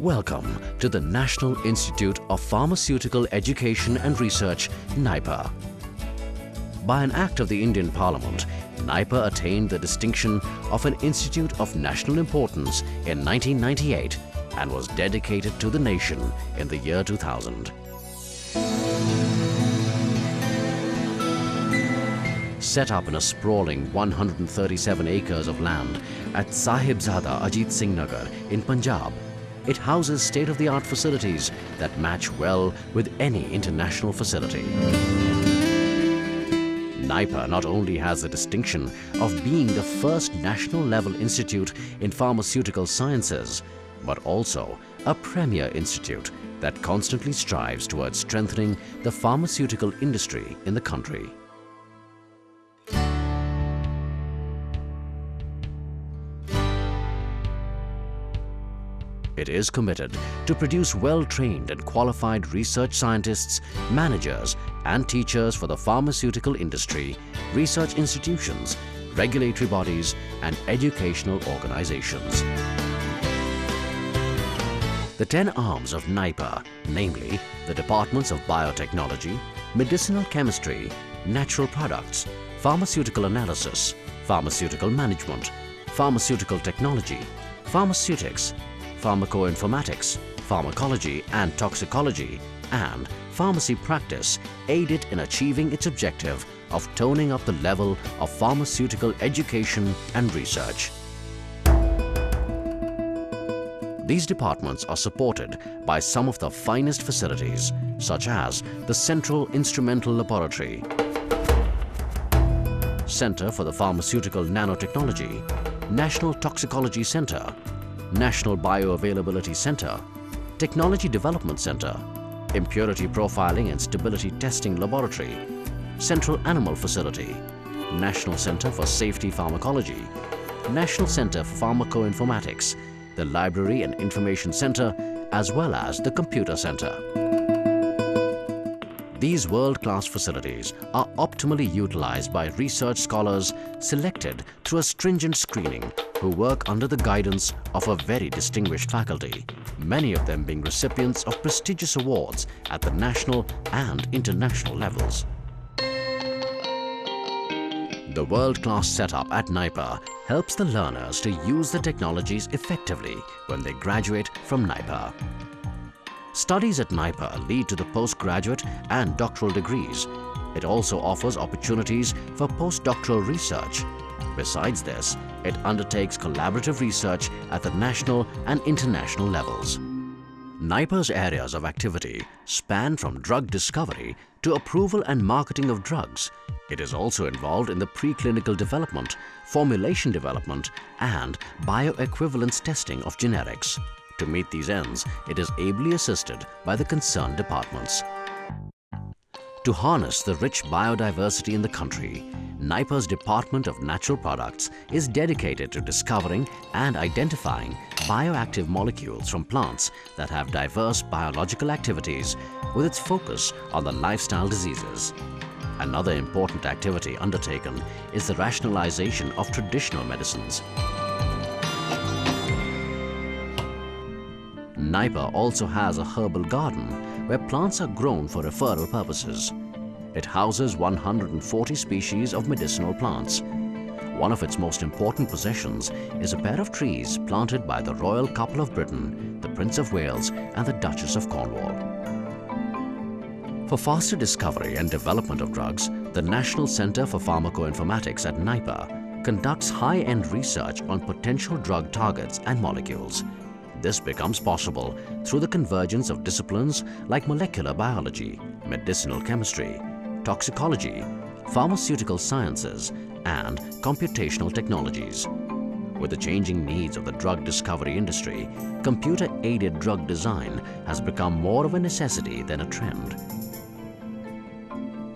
Welcome to the National Institute of Pharmaceutical Education and Research, NIPA. By an act of the Indian Parliament, NIPA attained the distinction of an Institute of National Importance in 1998 and was dedicated to the nation in the year 2000. Set up in a sprawling 137 acres of land at Sahibzada Ajit Singh Nagar in Punjab, it houses state-of-the-art facilities that match well with any international facility. NIPA not only has the distinction of being the first national-level institute in pharmaceutical sciences, but also a premier institute that constantly strives towards strengthening the pharmaceutical industry in the country. It is committed to produce well-trained and qualified research scientists, managers and teachers for the pharmaceutical industry, research institutions, regulatory bodies and educational organizations. The 10 arms of NIPA, namely the Departments of Biotechnology, Medicinal Chemistry, Natural Products, Pharmaceutical Analysis, Pharmaceutical Management, Pharmaceutical Technology, Pharmaceutics, Pharmacoinformatics, Pharmacology and Toxicology, and Pharmacy Practice aid it in achieving its objective of toning up the level of pharmaceutical education and research. These departments are supported by some of the finest facilities, such as the Central Instrumental Laboratory, Center for the Pharmaceutical Nanotechnology, National Toxicology Center, National Bioavailability Center, Technology Development Center, Impurity Profiling and Stability Testing Laboratory, Central Animal Facility, National Center for Safety Pharmacology, National Center for Pharmacoinformatics, the Library and Information Center, as well as the Computer Center. These world-class facilities are optimally utilized by research scholars selected through a stringent screening who work under the guidance of a very distinguished faculty, many of them being recipients of prestigious awards at the national and international levels. The world-class setup at NIPA helps the learners to use the technologies effectively when they graduate from NIPA. Studies at NIPA lead to the postgraduate and doctoral degrees. It also offers opportunities for postdoctoral research. Besides this, it undertakes collaborative research at the national and international levels. NIPA's areas of activity span from drug discovery to approval and marketing of drugs. It is also involved in the preclinical development, formulation development, and bioequivalence testing of generics. To meet these ends, it is ably assisted by the concerned departments. To harness the rich biodiversity in the country, NIPA's Department of Natural Products is dedicated to discovering and identifying bioactive molecules from plants that have diverse biological activities, with its focus on the lifestyle diseases. Another important activity undertaken is the rationalization of traditional medicines. NIPA also has a herbal garden where plants are grown for referral purposes. It houses 140 species of medicinal plants. One of its most important possessions is a pair of trees planted by the royal couple of Britain, the Prince of Wales and the Duchess of Cornwall. For faster discovery and development of drugs, the National Center for Pharmacoinformatics at NIPA conducts high-end research on potential drug targets and molecules. This becomes possible through the convergence of disciplines like molecular biology, medicinal chemistry, toxicology, pharmaceutical sciences, and computational technologies. With the changing needs of the drug discovery industry, computer-aided drug design has become more of a necessity than a trend.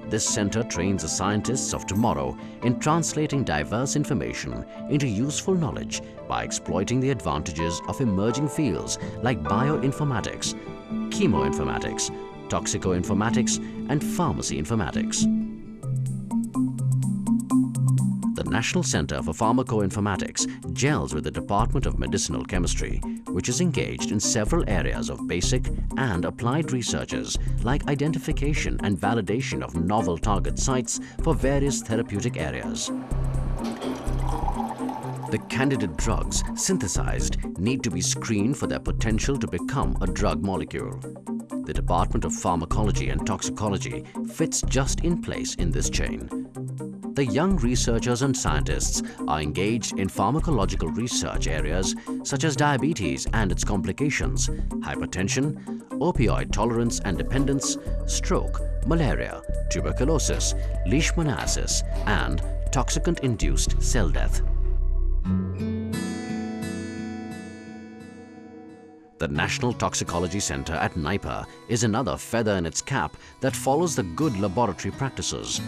This center trains the scientists of tomorrow in translating diverse information into useful knowledge by exploiting the advantages of emerging fields like bioinformatics, chemoinformatics, toxicoinformatics, and pharmacy informatics. The National Center for Pharmacoinformatics gels with the Department of Medicinal Chemistry, which is engaged in several areas of basic and applied researches like identification and validation of novel target sites for various therapeutic areas. The candidate drugs synthesized need to be screened for their potential to become a drug molecule. The Department of Pharmacology and Toxicology fits just in place in this chain. The young researchers and scientists are engaged in pharmacological research areas such as diabetes and its complications, hypertension, opioid tolerance and dependence, stroke, malaria, tuberculosis, leishmaniasis, and toxicant-induced cell death. The National Toxicology Center at NIPA is another feather in its cap that follows the good laboratory practices.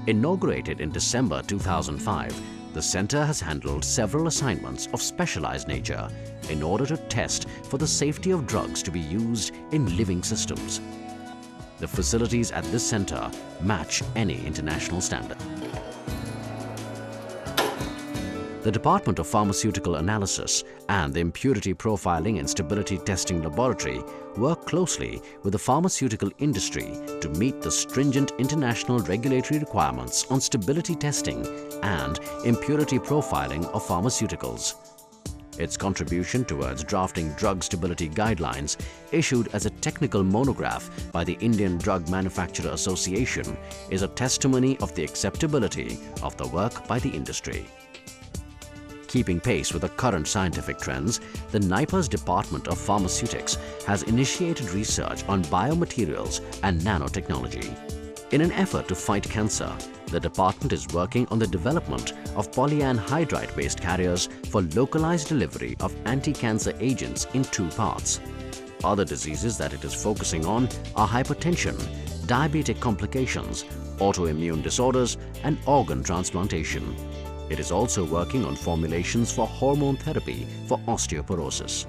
Inaugurated in December 2005, the center has handled several assignments of specialized nature in order to test for the safety of drugs to be used in living systems. The facilities at this center match any international standard. The Department of Pharmaceutical Analysis and the Impurity Profiling and Stability Testing Laboratory work closely with the pharmaceutical industry to meet the stringent international regulatory requirements on stability testing and impurity profiling of pharmaceuticals. Its contribution towards drafting drug stability guidelines, issued as a technical monograph by the Indian Drug Manufacturer Association, is a testimony of the acceptability of the work by the industry. Keeping pace with the current scientific trends, the NIPA's Department of Pharmaceutics has initiated research on biomaterials and nanotechnology. In an effort to fight cancer, the department is working on the development of polyanhydride-based carriers for localized delivery of anti-cancer agents in 2 parts. Other diseases that it is focusing on are hypertension, diabetic complications, autoimmune disorders, and organ transplantation. It is also working on formulations for hormone therapy for osteoporosis.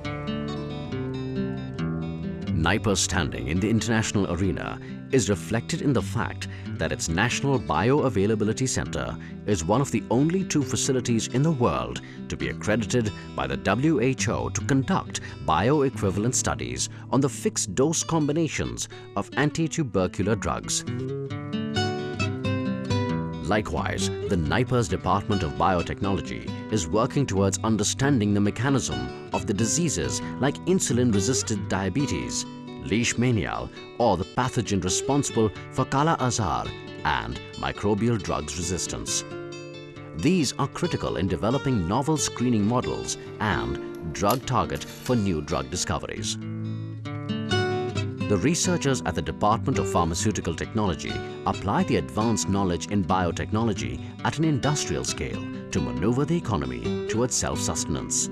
NIPA's standing in the international arena is reflected in the fact that its National Bioavailability Center is one of the only 2 facilities in the world to be accredited by the WHO to conduct bioequivalent studies on the fixed-dose combinations of anti-tubercular drugs. Likewise, the NIPA's Department of Biotechnology is working towards understanding the mechanism of the diseases like insulin-resistant diabetes, leishmanial, or the pathogen responsible for Kala-Azar and microbial drugs resistance. These are critical in developing novel screening models and drug target for new drug discoveries. The researchers at the Department of Pharmaceutical Technology apply the advanced knowledge in biotechnology at an industrial scale to maneuver the economy towards self-sustenance.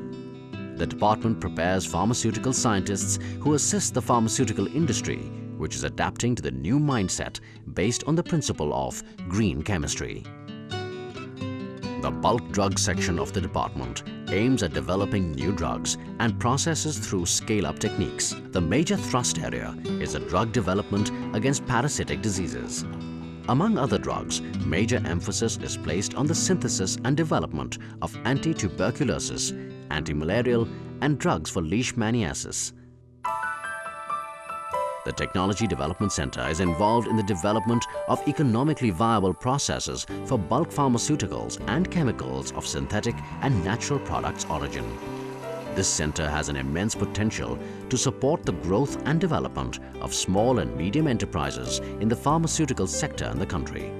The department prepares pharmaceutical scientists who assist the pharmaceutical industry, which is adapting to the new mindset based on the principle of green chemistry. The bulk drug section of the department aims at developing new drugs and processes through scale-up techniques. The major thrust area is the drug development against parasitic diseases. Among other drugs, major emphasis is placed on the synthesis and development of anti-tuberculosis, anti-malarial, and drugs for leishmaniasis. The Technology Development Center is involved in the development of economically viable processes for bulk pharmaceuticals and chemicals of synthetic and natural products origin. This center has an immense potential to support the growth and development of small and medium enterprises in the pharmaceutical sector in the country.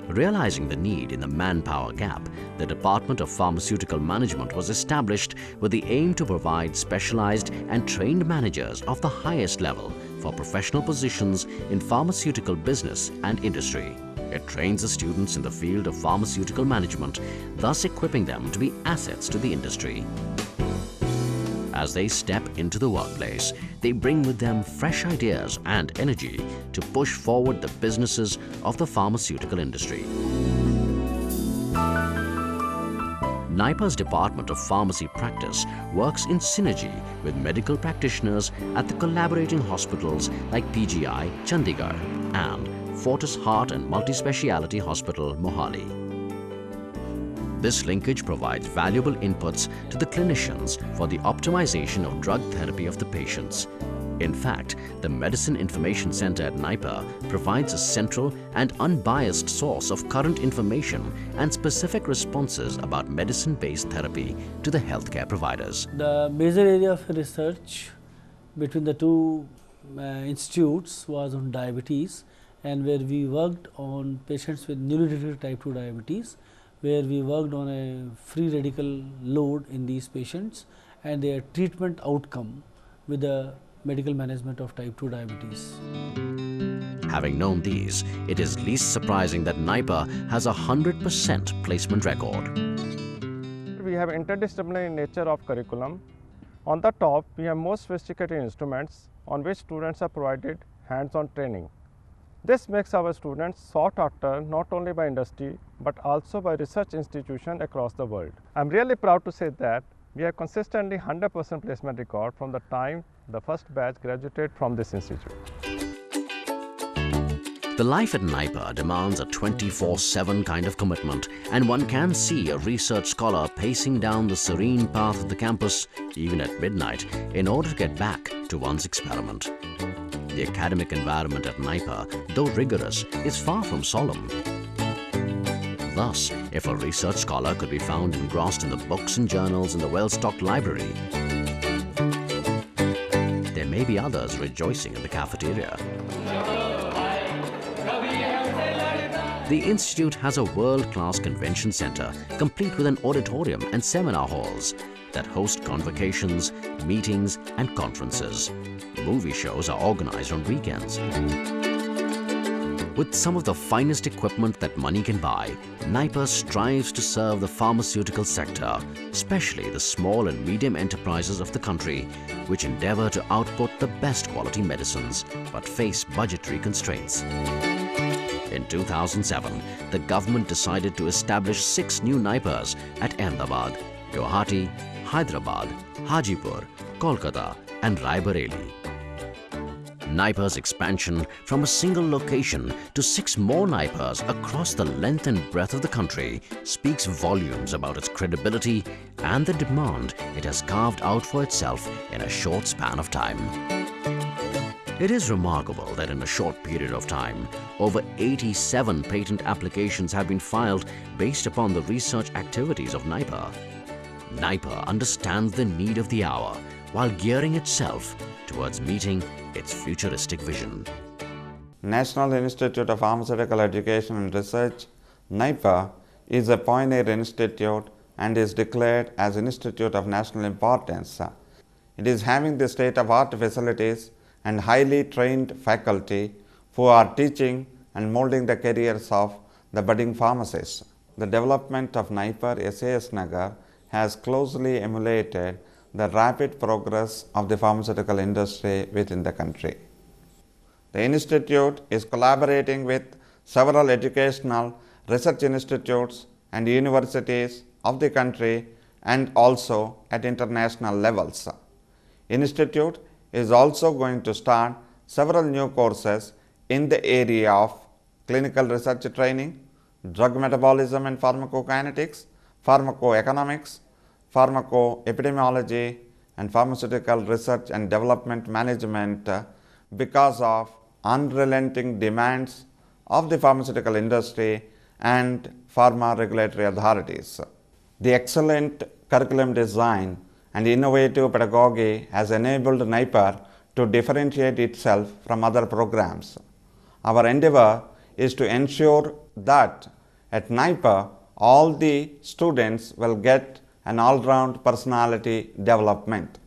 Realizing the need in the manpower gap, the Department of Pharmaceutical Management was established with the aim to provide specialized and trained managers of the highest level for professional positions in pharmaceutical business and industry. It trains the students in the field of pharmaceutical management, thus equipping them to be assets to the industry. As they step into the workplace, they bring with them fresh ideas and energy to push forward the businesses of the pharmaceutical industry. NIPA's Department of Pharmacy Practice works in synergy with medical practitioners at the collaborating hospitals like PGI, Chandigarh, and Fortis Heart and Multispeciality Hospital, Mohali. This linkage provides valuable inputs to the clinicians for the optimization of drug therapy of the patients. In fact, the Medicine Information Center at NIPER provides a central and unbiased source of current information and specific responses about medicine-based therapy to the healthcare providers. The major area of research between the two institutes was on diabetes, and where we worked on patients with newly detected type 2 diabetes, where we worked on a free radical load in these patients and their treatment outcome with the medical management of type 2 diabetes. Having known these, it is least surprising that NIPER has a 100% placement record. We have interdisciplinary nature of curriculum. On the top, we have most sophisticated instruments on which students are provided hands-on training. This makes our students sought after not only by industry but also by research institutions across the world. I am really proud to say that we have consistently 100% placement record from the time the first batch graduated from this institute. The life at NIPER demands a 24/7 kind of commitment, and one can see a research scholar pacing down the serene path of the campus even at midnight in order to get back to one's experiment. The academic environment at NIPER, though rigorous, is far from solemn. Thus, if a research scholar could be found engrossed in the books and journals in the well-stocked library, there may be others rejoicing in the cafeteria. The institute has a world-class convention center, complete with an auditorium and seminar halls that host convocations, meetings, and conferences. Movie shows are organized on weekends. With some of the finest equipment that money can buy, NIPER strives to serve the pharmaceutical sector, especially the small and medium enterprises of the country, which endeavor to output the best quality medicines but face budgetary constraints. In 2007, the government decided to establish 6 new NIPERs at Ahmedabad, Guwahati, Hyderabad, Hajipur, Kolkata, and Raebareli. NIPER's expansion from a single location to 6 more NIPERs across the length and breadth of the country speaks volumes about its credibility and the demand it has carved out for itself in a short span of time. It is remarkable that in a short period of time, over 87 patent applications have been filed based upon the research activities of NIPER. NIPER understands the need of the hour while gearing itself towards meeting its futuristic vision. National Institute of Pharmaceutical Education and Research, NIPER, is a pioneer institute and is declared as Institute of National Importance. It is having the state-of-art facilities and highly trained faculty who are teaching and molding the careers of the budding pharmacists. The development of NIPER SAS Nagar has closely emulated the rapid progress of the pharmaceutical industry within the country. The institute is collaborating with several educational research institutes and universities of the country and also at international levels. Institute is also going to start several new courses in the area of clinical research training, drug metabolism and pharmacokinetics, pharmacoeconomics, pharmacoepidemiology, and pharmaceutical research and development management because of unrelenting demands of the pharmaceutical industry and pharma regulatory authorities. The excellent curriculum design and innovative pedagogy has enabled NIPER to differentiate itself from other programs. Our endeavor is to ensure that at NIPER all the students will get an all-round personality development.